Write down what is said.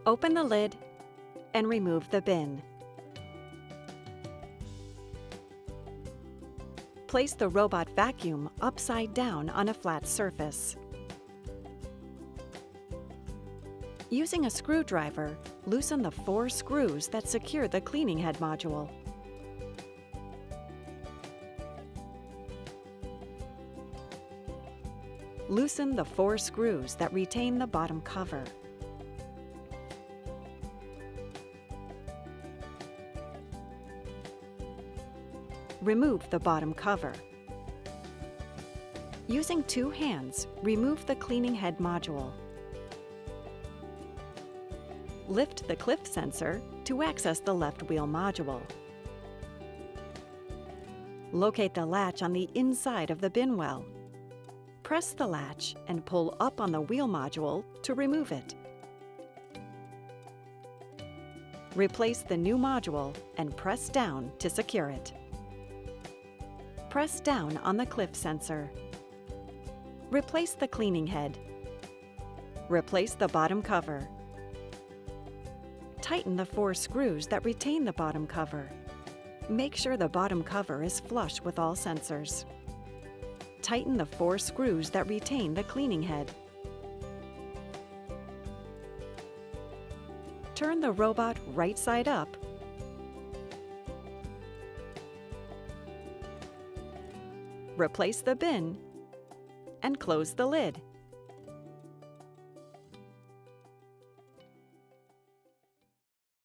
Open the lid and remove the bin. Place the robot vacuum upside down on a flat surface. Using a screwdriver, loosen the 4 screws that secure the cleaning head module. Loosen the 4 screws that retain the bottom cover. Remove the bottom cover. Using 2 hands, remove the cleaning head module. Lift the cliff sensor to access the left wheel module. Locate the latch on the inside of the bin well. Press the latch and pull up on the wheel module to remove it. Replace the new module and press down to secure it. Press down on the cliff sensor. Replace the cleaning head. Replace the bottom cover. Tighten the 4 screws that retain the bottom cover. Make sure the bottom cover is flush with all sensors. Tighten the 4 screws that retain the cleaning head. Turn the robot right side up. Replace the bin and close the lid.